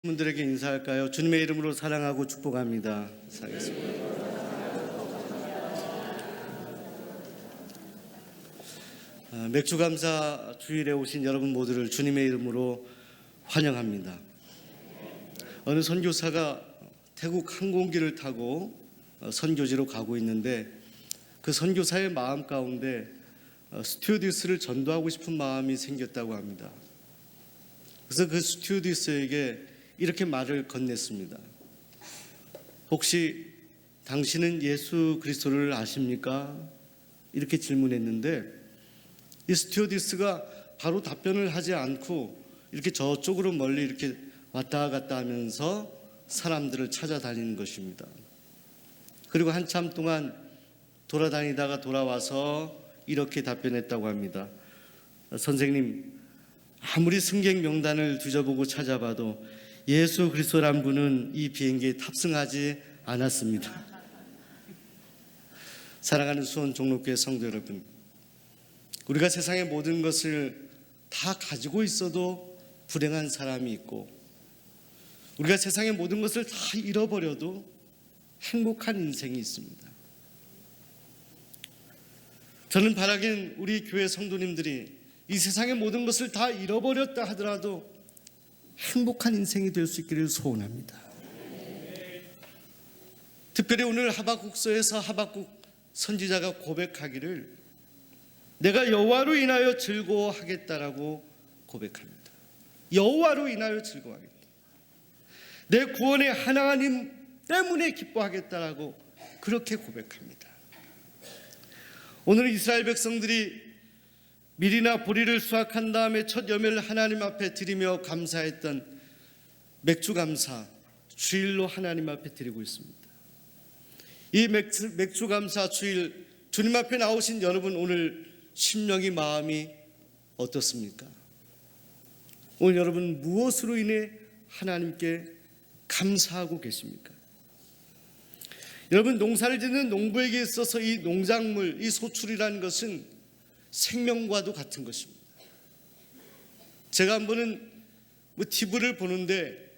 분들에게 인사할까요? 주님의 이름으로 사랑하고 축복합니다. 사겠습니다. 맥주감사 주일에 오신 여러분 모두를 주님의 이름으로 환영합니다. 어느 선교사가 태국 항공기를 타고 선교지로 가고 있는데 그 선교사의 마음 가운데 스튜어디스를 전도하고 싶은 마음이 생겼다고 합니다. 그래서 그 스튜어디스에게 이렇게 말을 건넸습니다. 혹시 당신은 예수 그리스도를 아십니까? 이렇게 질문했는데 이 스튜어디스가 바로 답변을 하지 않고 이렇게 저쪽으로 멀리 이렇게 왔다 갔다 하면서 사람들을 찾아다니는 것입니다. 그리고 한참 동안 돌아다니다가 돌아와서 이렇게 답변했다고 합니다. 선생님, 아무리 승객 명단을 뒤져보고 찾아봐도 예수 그리스도란 분은 이 비행기에 탑승하지 않았습니다. 사랑하는 수원 종로교회 성도 여러분, 우리가 세상의 모든 것을 다 가지고 있어도 불행한 사람이 있고, 우리가 세상의 모든 것을 다 잃어버려도 행복한 인생이 있습니다. 저는 바라기는 우리 교회 성도님들이 이 세상의 모든 것을 다 잃어버렸다 하더라도 행복한 인생이 될 수 있기를 소원합니다. 특별히 오늘 하박국서에서 하박국 선지자가 고백하기를 내가 여호와로 인하여 즐거워하겠다라고 고백합니다. 여호와로 인하여 즐거워하겠다. 내 구원의 하나님 때문에 기뻐하겠다라고 그렇게 고백합니다. 오늘 이스라엘 백성들이 밀이나 보리를 수확한 다음에 첫 열매를 하나님 앞에 드리며 감사했던 맥주감사 주일로 하나님 앞에 드리고 있습니다. 이 맥주감사 주일 주님 앞에 나오신 여러분, 오늘 심령이 마음이 어떻습니까? 오늘 여러분 무엇으로 인해 하나님께 감사하고 계십니까? 여러분, 농사를 짓는 농부에게 있어서 이 농작물, 이 소출이라는 것은 생명과도 같은 것입니다. 제가 한 번은 TV를 보는데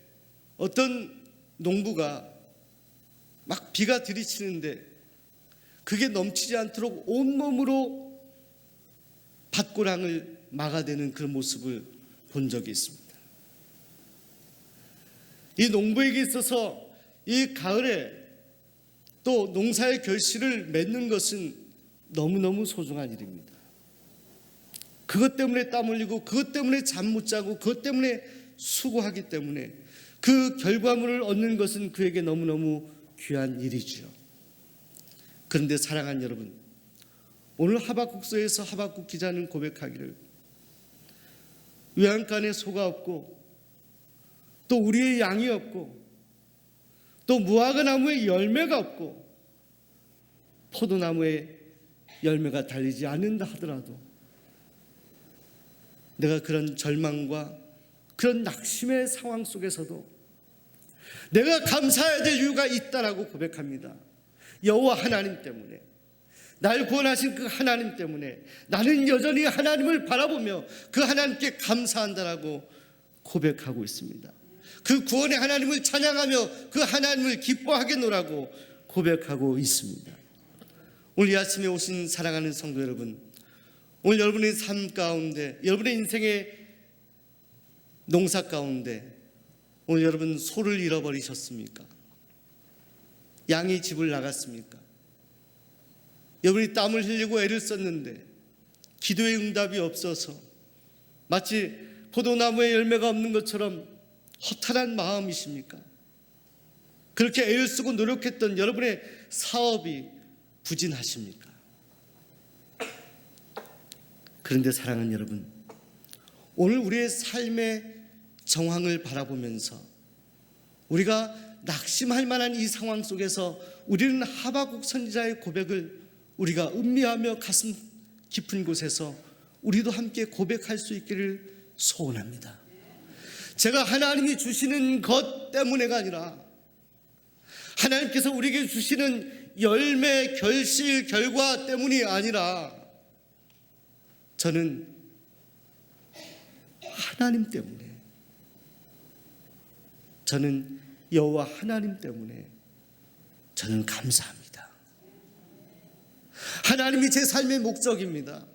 어떤 농부가 막 비가 들이치는데 그게 넘치지 않도록 온몸으로 밭고랑을 막아대는 그런 모습을 본 적이 있습니다. 이 농부에게 있어서 이 가을에 또 농사의 결실을 맺는 것은 너무너무 소중한 일입니다. 그것 때문에 땀 흘리고 그것 때문에 잠 못 자고 그것 때문에 수고하기 때문에 그 결과물을 얻는 것은 그에게 너무너무 귀한 일이죠. 그런데 사랑하는 여러분, 오늘 하박국서에서 하박국 기자는 고백하기를 외양간에 소가 없고 또 우리의 양이 없고 또 무화과 나무에 열매가 없고 포도나무에 열매가 달리지 않는다 하더라도 내가 그런 절망과 그런 낙심의 상황 속에서도 내가 감사해야 될 이유가 있다라고 고백합니다. 여호와 하나님 때문에, 날 구원하신 그 하나님 때문에 나는 여전히 하나님을 바라보며 그 하나님께 감사한다라고 고백하고 있습니다. 그 구원의 하나님을 찬양하며 그 하나님을 기뻐하겠노라고 고백하고 있습니다. 오늘 이 아침에 오신 사랑하는 성도 여러분, 오늘 여러분의 삶 가운데, 여러분의 인생의 농사 가운데 오늘 여러분 소를 잃어버리셨습니까? 양이 집을 나갔습니까? 여러분이 땀을 흘리고 애를 썼는데 기도의 응답이 없어서 마치 포도나무에 열매가 없는 것처럼 허탈한 마음이십니까? 그렇게 애를 쓰고 노력했던 여러분의 사업이 부진하십니까? 그런데 사랑하는 여러분, 오늘 우리의 삶의 정황을 바라보면서 우리가 낙심할 만한 이 상황 속에서 우리는 하박국 선지자의 고백을 우리가 음미하며 가슴 깊은 곳에서 우리도 함께 고백할 수 있기를 소원합니다. 제가 하나님이 주시는 것 때문에가 아니라 하나님께서 우리에게 주시는 열매, 결실, 결과 때문이 아니라 저는 하나님 때문에 저는 여호와 하나님 때문에 저는 감사합니다. 하나님이 제 삶의 목적입니다.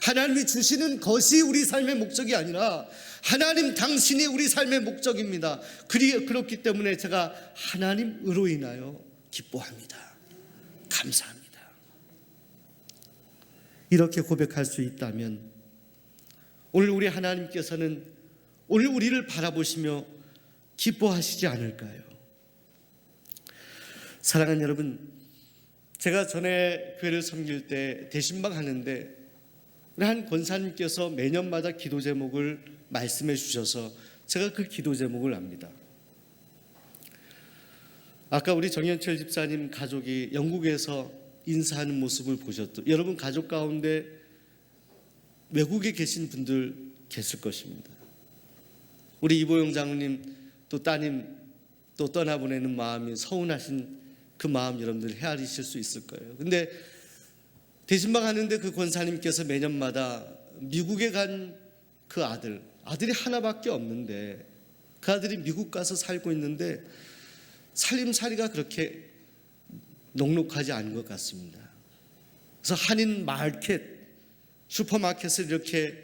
하나님이 주시는 것이 우리 삶의 목적이 아니라 하나님 당신이 우리 삶의 목적입니다. 그렇기 때문에 제가 하나님으로 인하여 기뻐합니다. 감사합니다. 이렇게 고백할 수 있다면 오늘 우리 하나님께서는 오늘 우리를 바라보시며 기뻐하시지 않을까요? 사랑하는 여러분, 제가 전에 교회를 섬길 때 대신방 하는데 우리 한 권사님께서 매년마다 기도 제목을 말씀해 주셔서 제가 그 기도 제목을 압니다. 아까 우리 정현철 집사님 가족이 영국에서 인사하는 모습을 보셨죠. 여러분 가족 가운데 외국에 계신 분들 계실 것입니다. 우리 이보영 장로님 또 따님 또 떠나보내는 마음이 서운하신 그 마음 여러분들 헤아리실 수 있을 거예요. 근데 대신방 하는데 그 권사님께서 매년마다 미국에 간 그 아들이 하나밖에 없는데 그 아들이 미국 가서 살고 있는데 살림살이가 그렇게 녹록하지 않은 것 같습니다. 그래서 한인 마켓, 슈퍼마켓을 이렇게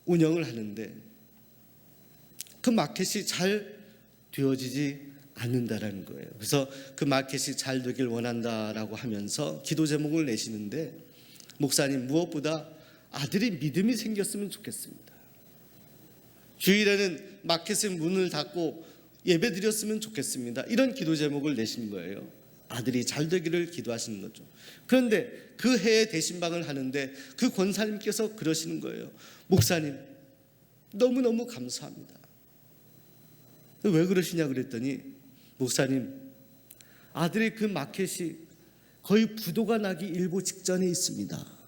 운영을 하는데 그 마켓이 잘 되어지지 않는다라는 거예요. 그래서 그 마켓이 잘 되길 원한다라고 하면서 기도 제목을 내시는데 목사님 무엇보다 아들이 믿음이 생겼으면 좋겠습니다. 주일에는 마켓의 문을 닫고 예배 드렸으면 좋겠습니다. 이런 기도 제목을 내신 거예요. 아들이 잘 되기를 기도하시는 거죠. 그런데 그 해에 대신방을 하는데 그 권사님께서 그러시는 거예요. 목사님 너무너무 감사합니다. 왜 그러시냐 그랬더니 목사님 아들의 그 마켓이 거의 부도가 나기 일보 직전에 있습니다.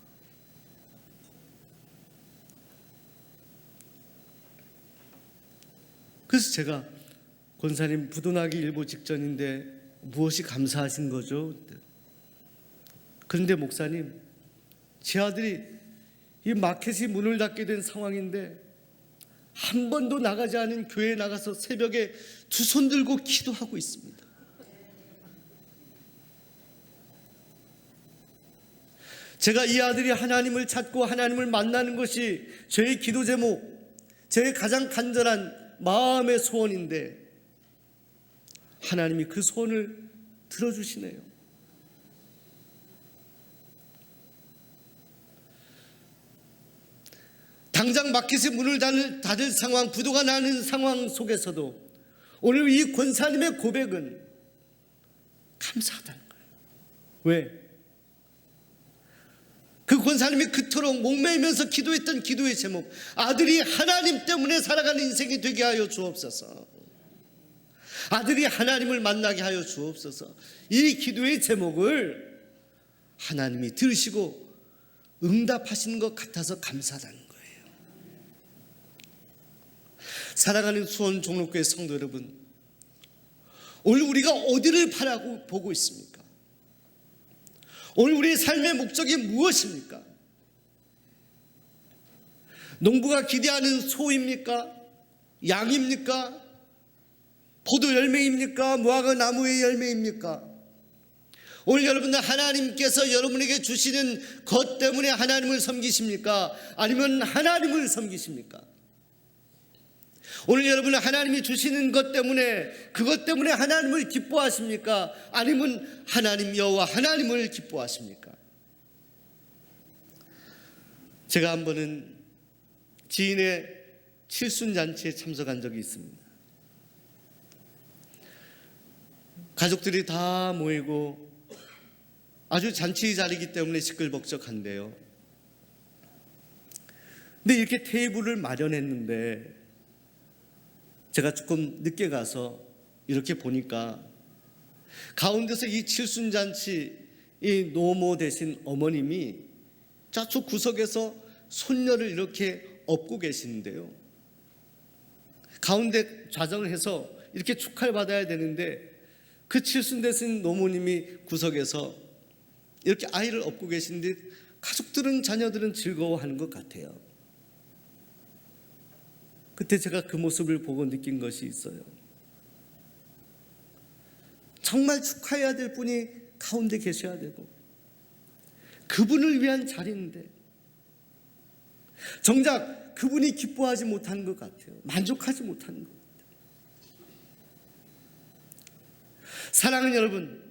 그래서 제가 권사님 부도 나기 일보 직전인데 무엇이 감사하신 거죠? 그런데 목사님 제 아들이 이 마켓이 문을 닫게 된 상황인데 한 번도 나가지 않은 교회에 나가서 새벽에 두 손 들고 기도하고 있습니다. 제가 이 아들이 하나님을 찾고 하나님을 만나는 것이 저의 기도 제목, 제 가장 간절한 마음의 소원인데 하나님이 그 소원을 들어주시네요. 당장 마켓의 문을 닫을 상황, 부도가 나는 상황 속에서도 오늘 이 권사님의 고백은 감사하다는 거예요. 왜? 그 권사님이 그토록 목매이면서 기도했던 기도의 제목, 아들이 하나님 때문에 살아가는 인생이 되게 하여 주옵소서. 아들이 하나님을 만나게 하여 주옵소서. 이 기도의 제목을 하나님이 들으시고 응답하시는 것 같아서 감사하다는 거예요. 사랑하는 수원 종로교회 성도 여러분, 오늘 우리가 어디를 바라보고 있습니까? 오늘 우리의 삶의 목적이 무엇입니까? 농부가 기대하는 소입니까? 양입니까? 포도 열매입니까? 무화과 나무의 열매입니까? 오늘 여러분들 하나님께서 여러분에게 주시는 것 때문에 하나님을 섬기십니까? 아니면 하나님을 섬기십니까? 오늘 여러분은 하나님이 주시는 것 때문에 그것 때문에 하나님을 기뻐하십니까? 아니면 하나님 여호와 하나님을 기뻐하십니까? 제가 한 번은 지인의 칠순잔치에 참석한 적이 있습니다. 가족들이 다 모이고 아주 잔치 자리이기 때문에 시끌벅적한데요. 근데 이렇게 테이블을 마련했는데 제가 조금 늦게 가서 이렇게 보니까 가운데서 이 칠순잔치 이 노모 되신 어머님이 저쪽 구석에서 손녀를 이렇게 업고 계시는데요. 가운데 좌정을 해서 이렇게 축하를 받아야 되는데 그 칠순 되신 노모님이 구석에서 이렇게 아이를 업고 계신데 가족들은 자녀들은 즐거워하는 것 같아요. 그때 제가 그 모습을 보고 느낀 것이 있어요. 정말 축하해야 될 분이 가운데 계셔야 되고 그분을 위한 자리인데 정작 그분이 기뻐하지 못한 것 같아요. 만족하지 못한 것 같아요. 사랑하는 여러분,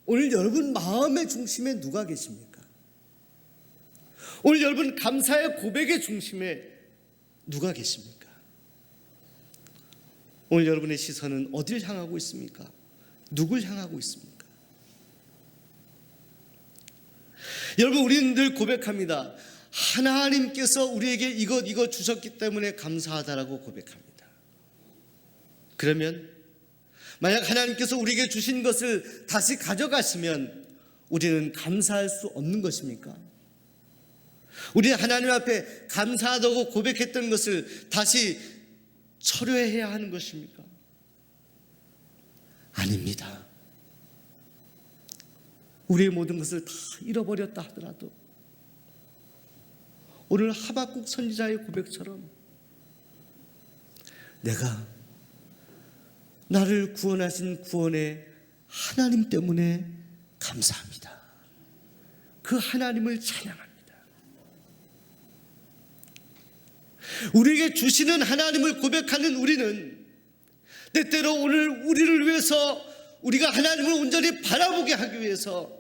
오늘 여러분 마음의 중심에 누가 계십니까? 오늘 여러분 감사의 고백의 중심에 누가 계십니까? 오늘 여러분의 시선은 어디를 향하고 있습니까? 누굴 향하고 있습니까? 여러분, 우리는 늘 고백합니다. 하나님께서 우리에게 이것 주셨기 때문에 감사하다라고 고백합니다. 그러면 만약 하나님께서 우리에게 주신 것을 다시 가져가시면 우리는 감사할 수 없는 것입니까? 우리는 하나님 앞에 감사하다고 고백했던 것을 다시 철회해야 하는 것입니까? 아닙니다. 우리의 모든 것을 다 잃어버렸다 하더라도 오늘 하박국 선지자의 고백처럼 내가 나를 구원하신 구원의 하나님 때문에 감사합니다. 그 하나님을 찬양합니다. 우리에게 주시는 하나님을 고백하는 우리는 때때로 오늘 우리를 위해서 우리가 하나님을 온전히 바라보게 하기 위해서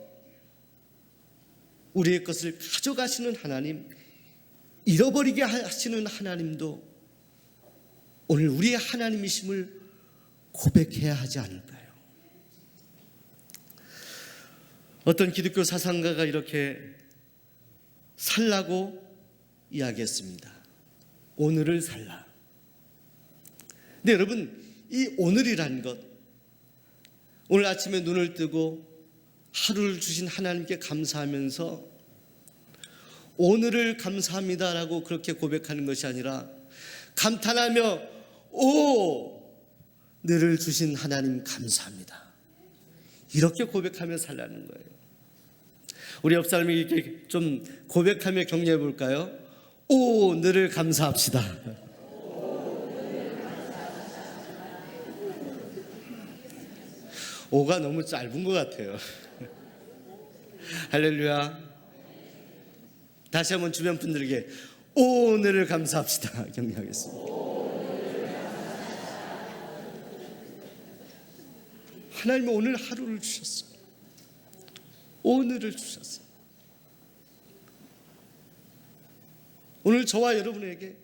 우리의 것을 가져가시는 하나님, 잃어버리게 하시는 하나님도 오늘 우리의 하나님이심을 고백해야 하지 않을까요? 어떤 기독교 사상가가 이렇게 살라고 이야기했습니다. 오늘을 살라. 근데 여러분, 이 오늘이란 것, 오늘 아침에 눈을 뜨고 하루를 주신 하나님께 감사하면서 오늘을 감사합니다라고 그렇게 고백하는 것이 아니라 감탄하며 오, 너를 주신 하나님 감사합니다. 이렇게 고백하며 살라는 거예요. 우리 옆 사람이 이렇게 좀 고백하며 격려해 볼까요? 오, 너를 감사합시다. 오가 너무 짧은 것 같아요. 할렐루야. 다시 한번 주변 분들에게 오, 너를 감사합시다. 격려하겠습니다. 하나님은 오늘 하루를 주셨어요. 오늘을 주셨어요. 오늘 저와 여러분에게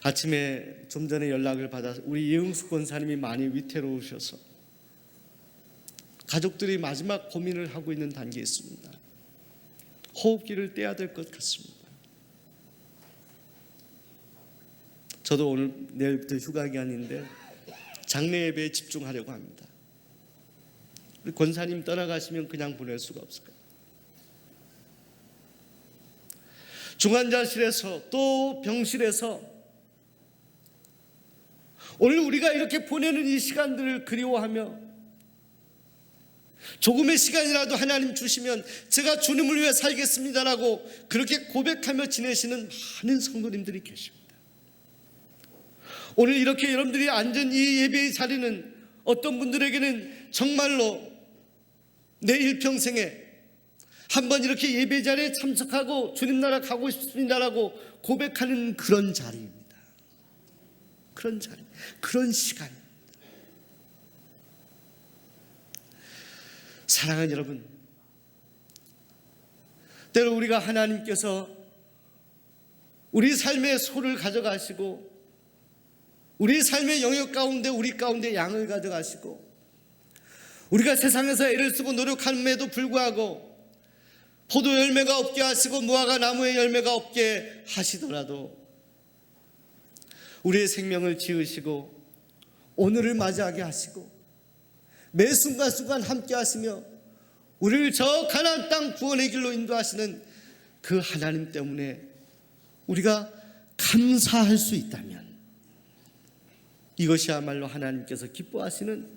아침에 좀 전에 연락을 받아서 우리 예응숙 권사님이 많이 위태로우셔서 가족들이 마지막 고민을 하고 있는 단계에 있습니다. 호흡기를 떼야 될 것 같습니다. 저도 오늘 내일부터 휴가 기간인데 장례 예배에 집중하려고 합니다. 우리 권사님 떠나가시면 그냥 보낼 수가 없을 거예요. 중환자실에서 또 병실에서 오늘 우리가 이렇게 보내는 이 시간들을 그리워하며 조금의 시간이라도 하나님 주시면 제가 주님을 위해 살겠습니다라고 그렇게 고백하며 지내시는 많은 성도님들이 계십니다. 오늘 이렇게 여러분들이 앉은 이 예배의 자리는 어떤 분들에게는 정말로 내 일평생에 한번 이렇게 예배 자리에 참석하고 주님 나라 가고 싶습니다라고 고백하는 그런 자리입니다. 그런 자리, 그런 시간입니다. 사랑하는 여러분, 때로 우리가 하나님께서 우리 삶의 소를 가져가시고 우리 삶의 영역 가운데 우리 가운데 양을 가져가시고 우리가 세상에서 애를 쓰고 노력함에도 불구하고 포도 열매가 없게 하시고 무화과 나무의 열매가 없게 하시더라도 우리의 생명을 지으시고 오늘을 맞이하게 하시고 매 순간순간 함께 하시며 우리를 저 가나안 땅 구원의 길로 인도하시는 그 하나님 때문에 우리가 감사할 수 있다면 이것이야말로 하나님께서 기뻐하시는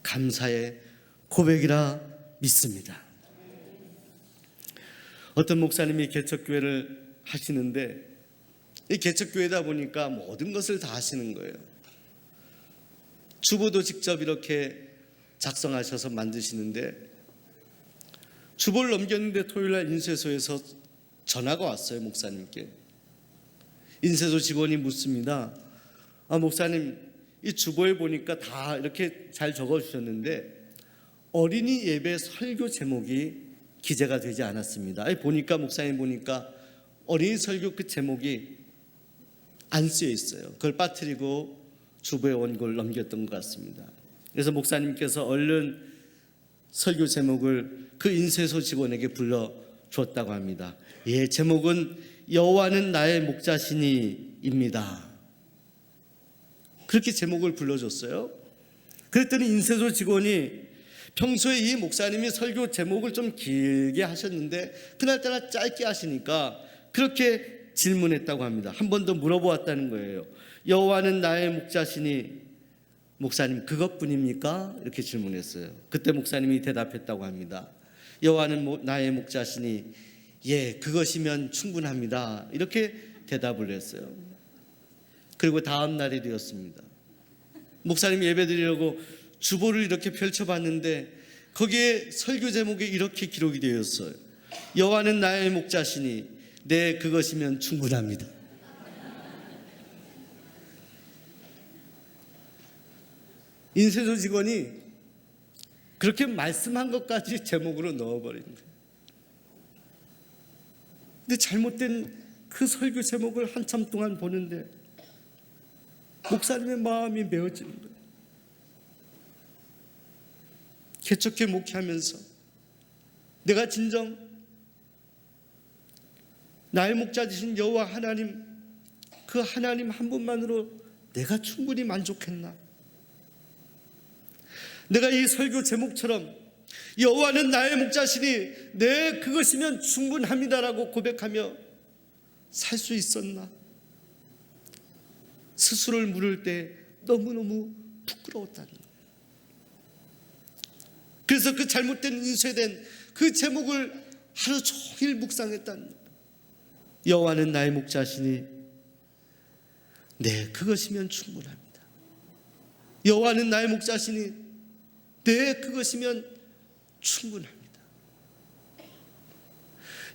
감사의 고백이라 믿습니다. 어떤 목사님이 개척교회를 하시는데 이 개척교회다 보니까 모든 것을 다 하시는 거예요. 주보도 직접 이렇게 작성하셔서 만드시는데, 주보를 넘겼는데 토요일날 인쇄소에서 전화가 왔어요. 목사님께. 인쇄소 직원이 묻습니다. 목사님, 이 주보에 보니까 다 이렇게 잘 적어주셨는데 어린이 예배 설교 제목이 기재가 되지 않았습니다. 보니까 목사님 보니까 어린이 설교 그 제목이 안 쓰여 있어요. 그걸 빠뜨리고 주보의 원고를 넘겼던 것 같습니다. 그래서 목사님께서 얼른 설교 제목을 그 인쇄소 직원에게 불러줬다고 합니다. 예, 제목은 여호와는 나의 목자시니입니다. 그렇게 제목을 불러줬어요. 그랬더니 인쇄소 직원이 평소에 이 목사님이 설교 제목을 좀 길게 하셨는데 그날따라 짧게 하시니까 그렇게 질문했다고 합니다. 한 번 더 물어보았다는 거예요. 여호와는 나의 목자시니 목사님 그것뿐입니까? 이렇게 질문했어요. 그때 목사님이 대답했다고 합니다. 여호와는 나의 목자시니 예, 그것이면 충분합니다. 이렇게 대답을 했어요. 그리고 다음 날이 되었습니다. 목사님이 예배드리려고 주보를 이렇게 펼쳐봤는데 거기에 설교 제목에 이렇게 기록이 되어 있어요. 여호와는 나의 목자시니 네, 그것이면 충분합니다. 인쇄소 직원이 그렇게 말씀한 것까지 제목으로 넣어버린 거예요. 근데 잘못된 그 설교 제목을 한참 동안 보는데 목사님의 마음이 메어지는 거예요. 개척회 목회하면서 내가 진정 나의 목자이신 여호와 하나님, 그 하나님 한 분만으로 내가 충분히 만족했나? 내가 이 설교 제목처럼 여호와는 나의 목자시니 네, 그것이면 충분합니다라고 고백하며 살 수 있었나? 스스로를 물을 때 너무너무 부끄러웠다는 거예요. 그래서 그 잘못된 인쇄된 그 제목을 하루 종일 묵상했다는 거예요. 여호와는 나의 목자시니 네, 그것이면 충분합니다. 여호와는 나의 목자시니 네, 그것이면 충분합니다.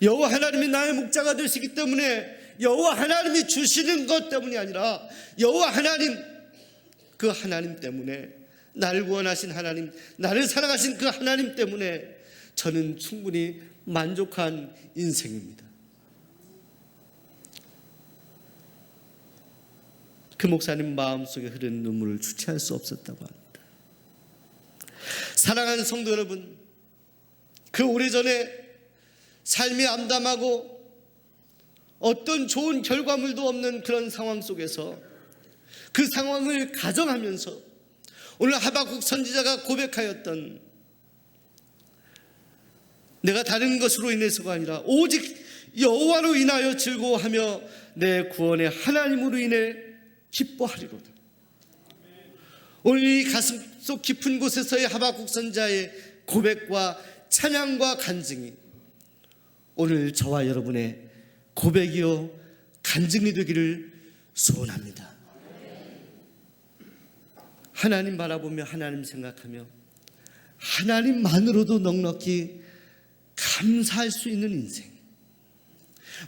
여호와 하나님이 나의 목자가 되시기 때문에 여호와 하나님이 주시는 것 때문이 아니라 여호와 하나님, 그 하나님 때문에, 나를 구원하신 하나님, 나를 사랑하신 그 하나님 때문에 저는 충분히 만족한 인생입니다. 그 목사님 마음속에 흐르는 눈물을 주체할 수 없었다고 합니다. 사랑하는 성도 여러분, 그 오래전에 삶이 암담하고 어떤 좋은 결과물도 없는 그런 상황 속에서 그 상황을 가정하면서 오늘 하박국 선지자가 고백하였던, 내가 다른 것으로 인해서가 아니라 오직 여호와로 인하여 즐거워하며 내 구원의 하나님으로 인해 기뻐하리로다. 오늘 이 가슴속 깊은 곳에서의 하박국 선지자의 고백과 찬양과 간증이 오늘 저와 여러분의 고백이요 간증이 되기를 소원합니다. 하나님 바라보며 하나님 생각하며 하나님만으로도 넉넉히 감사할 수 있는 인생,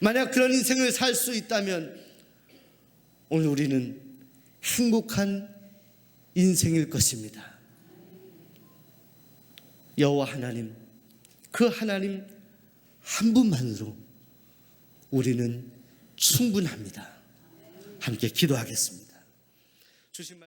만약 그런 인생을 살 수 있다면 오늘 우리는 행복한 인생일 것입니다. 여호와 하나님, 그 하나님 한 분만으로 우리는 충분합니다. 함께 기도하겠습니다. 주신